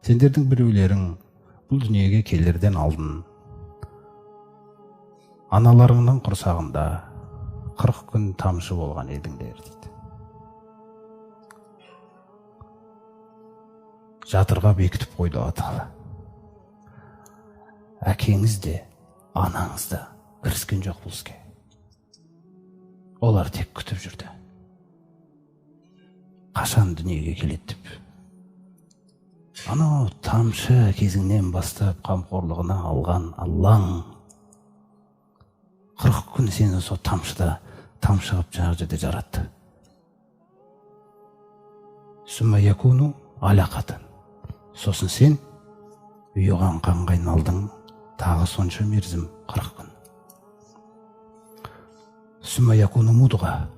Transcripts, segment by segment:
Сендердің біреулерің бұл дүниеге келерден алдын аналарыңның құрсағында 40 күн тамшы болған едіңдер дейді. Жатырға бекітіп қойды Алла Тағала. Әкеңіз де, анаңыз да кіріскен жоқ бұл іске. Олар тек күтіп жүрді. Қашан дүниеге келеді деп. Анау тамшы кезіңнен бастап қамқорлығына алған Аллаң 40 күн сені сол тамшыда тамшы қылып жаңа жерде жаратты. Сүмма якуну алақатын. Сосын сен ұйыған қанға айналдың, тағы сонша мерзім 40 күн. Сүмма якуну мудға.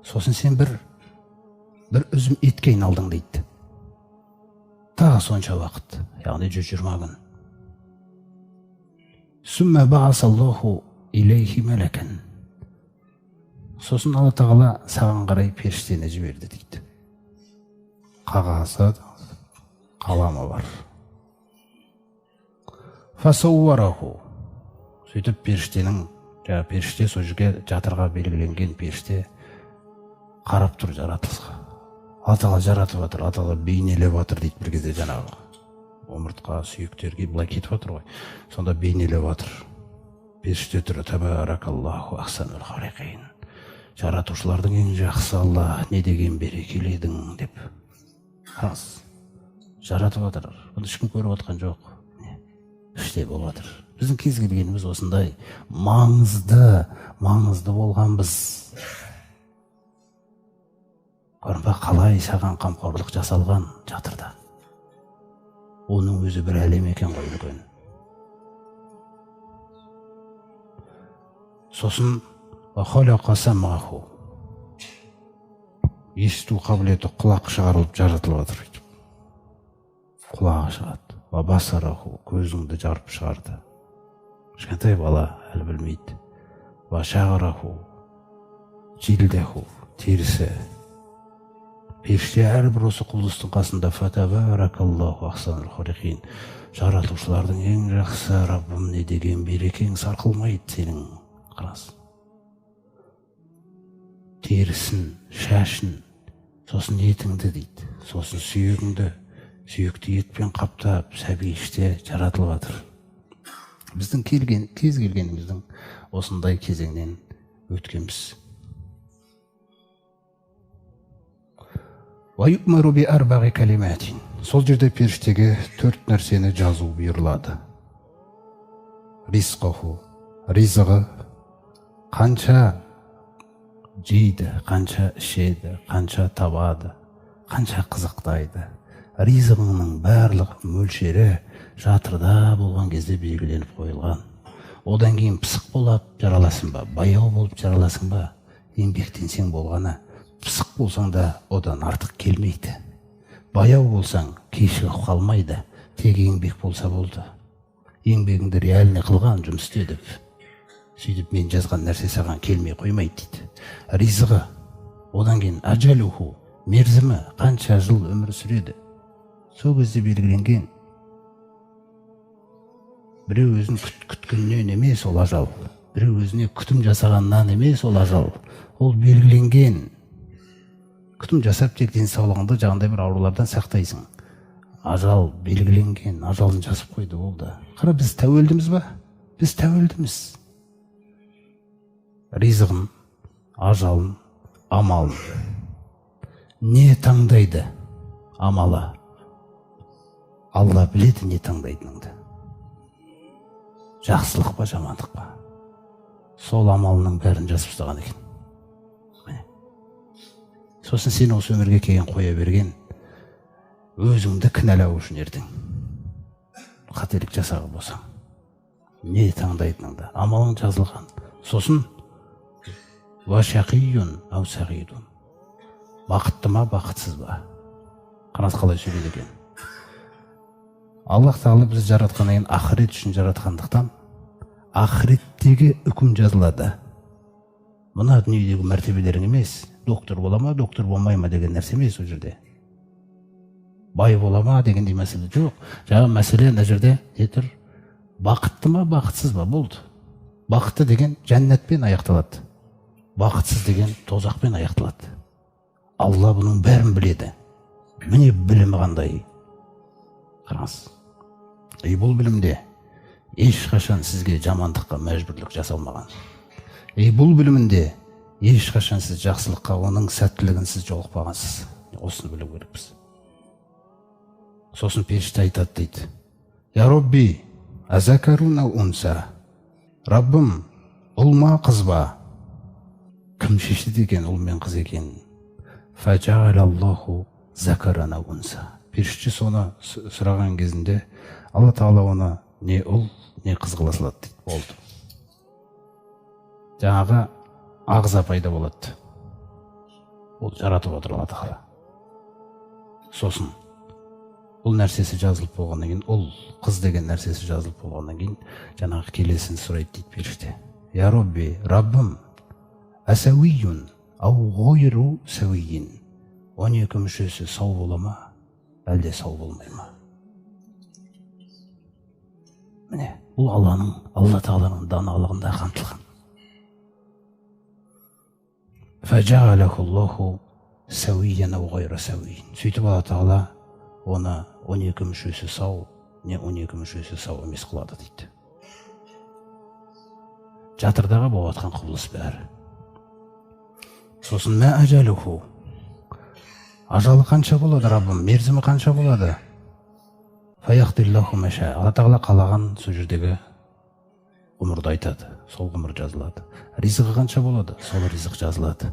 Сосын сен бір үзім етке айналдың дейді. Тағы сонша уақыт, яғни 120 күн. Сүмма баасаллаху илейхи мәләкән. Сосын Алла Тағала саған қарай періштені жіберді дейді. Қағазы, қаламы бар. Фасауараху. Сөйтіп періштенің, періште сол жерге жатырға белгіленген періште қарап тұр жаратылысқа. Алла Тағала жаратып жатыр, Алла Тағала бейнелеп жатыр дейді бір кезде жаңағы. Омыртқа, сүйектерге былай кетіп жатыр ғой. Сонда бейнелеп жатыр. Періште тұры табаракаллаху ахсанул халиқин. Жаратушылардың ең жақсы Алла, не деген берекелі едің деп. Қараңыз. Жаратып жатыр. Бұны ешкім көріп отқан жоқ. Іште болып жатыр. Біздің кез келгеніміз осындай маңызды болғанбыз. Көрінбе қалай саған қамқорлық жасалған жатырда. Оның өзі бір әлем екен ғой үлкен. Сосын вахаляқа самаху. Есту қабілеті құлақ шығарылып жаратылып жатыр. Құлағы шығады. Вабасараху, көзіңді жарып шығарды. Кішкентай бала әлі білмейді. Вашағараху, жилдаху, терісі. Періште әрбір осы құбылыстың қасында фатабаракаллаху ахсанул халиқин. Жаратушылардың ең жақсы Раббым, не деген берекең сарқылмайды сенің. Қарас. Терісін, шашын, сосын етіңді дейді. Сосын сүйегіңді, сүйекті етпен қаптап, сәби іште жаратылып жатыр. Біздің кез келгеніміздің осындай кезеңнен өткенбіз. Ваюкмару би арбағи калиматин. Сол жерде періштеге 4 нәрсені жазу бұйырылады. Ризқаху, ризығы, қанша жейді, қанша ішеді, қанша табады, қанша қызықтайды. Ризығының барлық мөлшері жатырда болған кезде белгіленіп қойылған. Одан кейін пысық болып жараласың ба, баяу болып жараласың ба, еңбектенсең болғаны. Пысық болсаң да одан артық келмейді. Баяу болсаң кешігіп қалмайды, тек еңбек болса болды. Еңбегіңді реальный қылған, жұмыс істедіп. Сөйтіп мен жазған нәрсе саған келмей қоймайды дейді. Ризығы, одан кейін ажалуху, мерзімі, қанша жыл өмір сүреді. Сол кезде белгіленген. Біреу өзін күткеннен емес ол ажал. Біреу өзіне күтім жасағаннан емес ол ажал. Ол белгіленген. Күтім жасап тек денсаулығыңды жаңағыдай бір аурулардан сақтайсың. Ажал белгіленген, ажалын жазып қойды болды. Қара, біз тәуелдіміз ба? Біз тәуелдіміз. Ризығын, ажалын, амалын. Не таңдайды амалы? Алла біледі не таңдайтыныңды. Жақсылық па, жамандық па? Сол амалының бәрін жазып тастаған екен. Сосын сен осы өмірге келген қоя берген, өзіңді кінәлау үшін ертең. Қателік жасаған болсаң. Не таңдайтыныңды? Амалың жазылған. Сосын вашақиюн ау сағидун. Бақытты ма, бақытсыз ба? Қараңыз қалай сөйледі екен. Аллах Тағала бізді жаратқаннан кейін ақырет үшін жаратқандықтан, ақыреттегі үкім жазылады. Мына дүниедегі мәртебелерің емес, доктор бола ма, доктор болмай ма деген нәрсе емес ол жерде. бай бола ма дегендей мәселе жоқ. Жаңағы мәселе мына жерде не тұр? Бақытты ма, бақытсыз ба? Болды. Бақытты деген жәннатпен аяқталады. Бақытсыз деген тозақпен аяқталады. Алла бұның бәрін біледі. Міне білімі қандай. Қараңыз. Бұл білімде ешқашан сізге жамандыққа мәжбүрлік жасалмаған. Бұл білімінде ешқашан сіз жақсылыққа, оның сәттілігінсіз жолықпағансыз. Осыны білу керекпіз. Сосын періште айтады дейді. Я Робби, азакаруна унса. Раббым, ұл ма, қыз ба? Кім шешті деген ұл мен қыз екен? Фаджағалаллаху закарана унса. Періште соны сұраған кезінде Алла Тағала оны не ұл, не қыз қыла салады дейді. Болды. Жаңағы ағза пайда болады. Ол жаратып отыр Алла Тағала. Сосын бұл нәрсесі жазылып болғаннан кейін, ұл, қыз деген нәрсесі жазылып болғаннан кейін, жаңағы келесін сұрайды дейді періште. Я Робби, Раббым, асауиюн, ау ғойру сауиин. 12 мүшесі сау бола ма, әлде сау болмай ма? Міне, бұл Алла Тағаланың даналығында қамтылған. Фаджағалахуллаху сауиян ау ғойру сауиин. Сөйтіп Алла Тағала оны 12 мүшесі сау, не 12 мүшесі сау емес қылады дейді. Жатырдағы болатқан құбылыс бәрі. Сосын мә әжәлуху. Ажалы қанша болады, Раббым, мерзімі қанша болады? Фаяқтиллаху мәша. Алла Тағала қалаған сол жердегі ғұмырды айтады. Сол ғұмыр жазылады. Ризығы қанша болады? Сол ризық жазылады.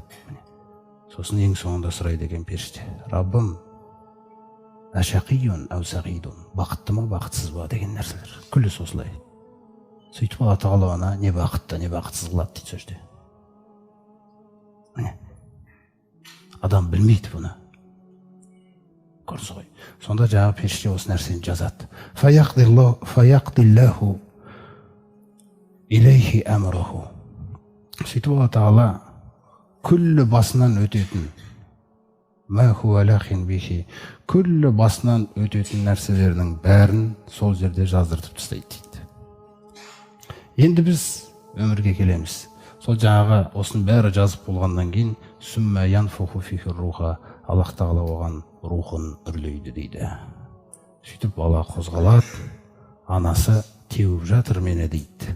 Сосын ең соңында сұрайды екен періште. Раббым, ашақиюн ау сағидун. Бақытты ма, бақытсыз ба деген нәрселер. Күлі осылай. Сөйтіп Алла Тағала оны не бақытты, не бақытсыз қылады дейді сол жерде. Адам білмейді бұны. Көрсіз ғой. Сонда жаңағы періште осы нәрсені жазады. Фаяқтиллаху илейхи әмраху. Сөйтіп Алла Тағала күлі басынан өтетін, күлі басынан өтетін нәрселерінің бәрін сол жерде жаздыртып тастайды дейді. Енді біз өмірге келеміз. Сол жаңағы осының бәрі жазып болғаннан кейін сүммә янфуху фихи руха, Аллах Тағала оған рухын үрлейді дейді. Сөйтіп бала қозғалады, анасы теуіп жатыр мені дейді.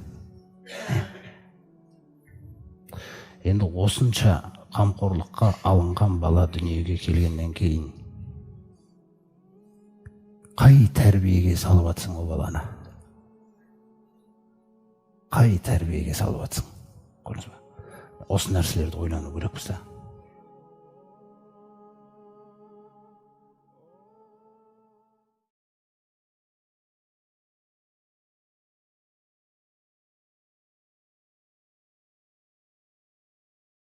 Енді осынша қамқорлыққа алынған бала дүниеге келгеннен кейін қай тәрбиеге салып атсың ол баланы? Қай тәрбиеге салып атсың? Көрдіңіз бе? Осы нәрселерді ойлану керекпіз.